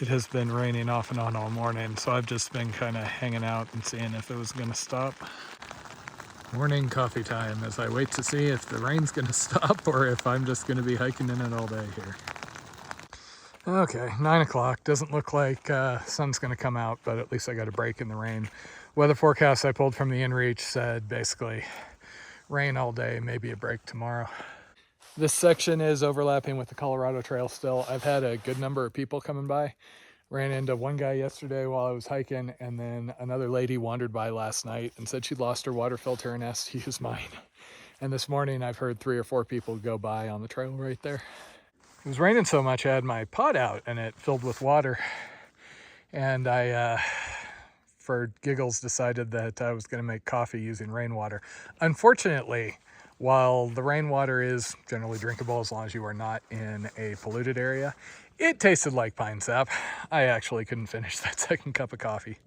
It has been raining off and on all morning, so I've just been kind of hanging out and seeing if it was going to stop. Morning coffee time as I wait to see if the rain's going to stop or if I'm just going to be hiking in it all day here. Okay, 9 o'clock. Doesn't look like sun's going to come out, but at least I got a break in the rain. Weather forecast I pulled from the inReach said basically rain all day, maybe a break tomorrow. This section is overlapping with the Colorado Trail still. I've had a good number of people coming by. Ran into one guy yesterday while I was hiking, and then another lady wandered by last night and said she'd lost her water filter and asked to use mine. And this morning I've heard 3 or 4 people go by on the trail right there. It was raining so much I had my pot out and it filled with water. And I, for giggles, decided that I was going to make coffee using rainwater. Unfortunately, while the rainwater is generally drinkable as long as you are not in a polluted area, it tasted like pine sap. I actually couldn't finish that second cup of coffee.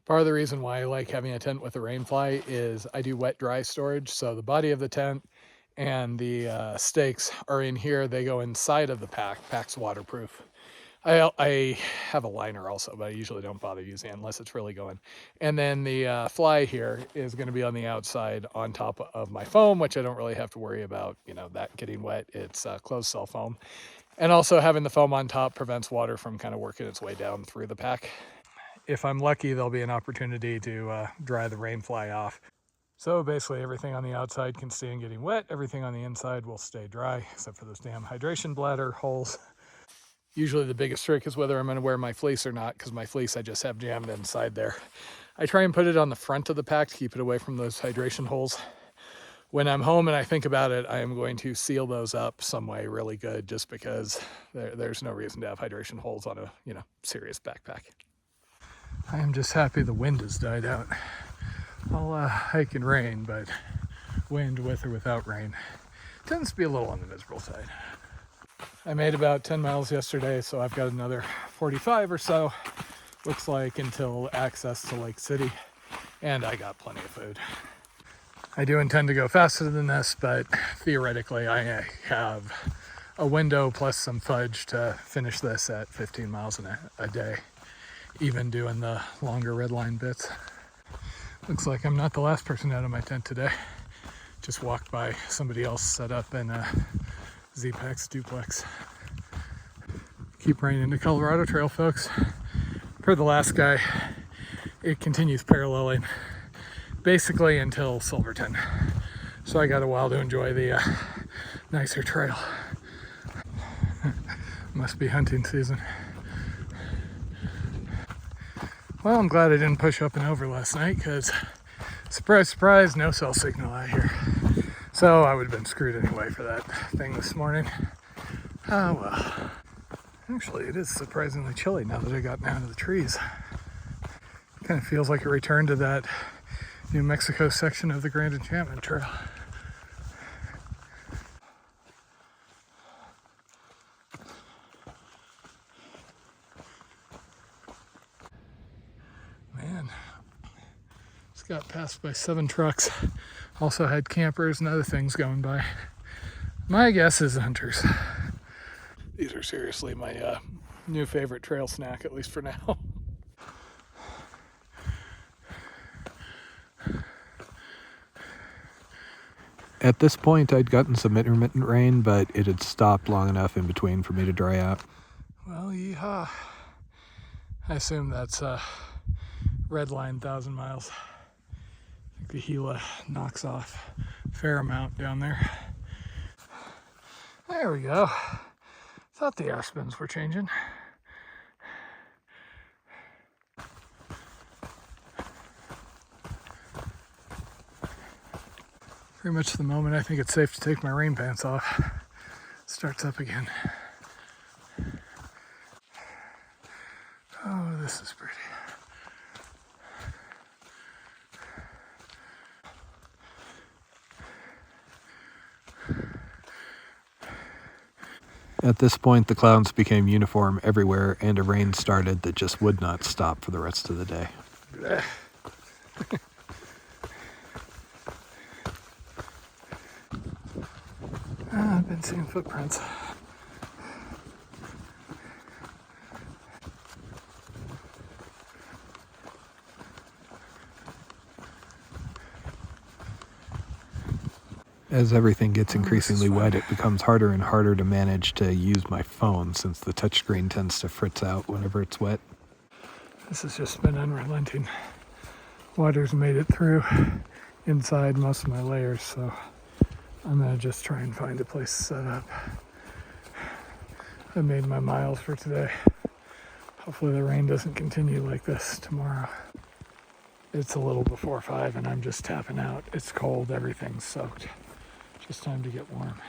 Part of the reason why I like having a tent with a rainfly is I do wet-dry storage, so the body of the tent and the stakes are in here. They go inside of the pack. Pack's waterproof. I have a liner also, but I usually don't bother using it unless it's really going. And then the fly here is going to be on the outside on top of my foam, which I don't really have to worry about, that getting wet. It's closed cell foam. And also having the foam on top prevents water from kind of working its way down through the pack. If I'm lucky, there'll be an opportunity to dry the rainfly off. So basically everything on the outside can stand getting wet. Everything on the inside will stay dry, except for those damn hydration bladder holes. Usually the biggest trick is whether I'm going to wear my fleece or not, because my fleece I just have jammed inside there. I try and put it on the front of the pack to keep it away from those hydration holes. When I'm home and I think about it, I am going to seal those up some way really good, just because there's no reason to have hydration holes on a serious backpack. I am just happy the wind has died out. I'll hike in rain, but wind with or without rain tends to be a little on the miserable side. I made about 10 miles yesterday, so I've got another 45 or so, looks like, until access to Lake City, and I got plenty of food. I do intend to go faster than this, but theoretically I have a window plus some fudge to finish this at 15 miles a day, even doing the longer red line bits. Looks like I'm not the last person out of my tent today. Just walked by somebody else set up in a Z-Pax duplex. Keep raining the Colorado Trail, folks. Per the last guy, it continues paralleling basically until Silverton. So I got a while to enjoy the nicer trail. Must be hunting season. Well, I'm glad I didn't push up and over last night, because surprise, surprise, no cell signal out here. So I would have been screwed anyway for that thing this morning. Oh well. Actually, it is surprisingly chilly now that I got down to the trees. Kind of feels like a return to that New Mexico section of the Grand Enchantment Trail. Man, just got passed by 7 trucks. Also had campers and other things going by. My guess is hunters. These are seriously my new favorite trail snack, at least for now. At this point, I'd gotten some intermittent rain, but it had stopped long enough in between for me to dry out. Well, yeehaw. I assume that's red line 1,000 miles. I think the Gila knocks off a fair amount down there. There we go. Thought the air spins were changing. Pretty much the moment I think it's safe to take my rain pants off, starts up again. Oh, this is pretty. At this point, the clouds became uniform everywhere, and a rain started that just would not stop for the rest of the day. I've been seeing footprints. As everything gets Oh, increasingly this is wet, fun. it becomes harder and harder to manage to use my phone since the touchscreen tends to fritz out whenever it's wet. This has just been unrelenting. Water's made it through inside most of my layers, so I'm gonna just try and find a place to set up. I made my miles for today. Hopefully the rain doesn't continue like this tomorrow. It's a little before 5 and I'm just tapping out. It's cold, everything's soaked. Just time to get warm.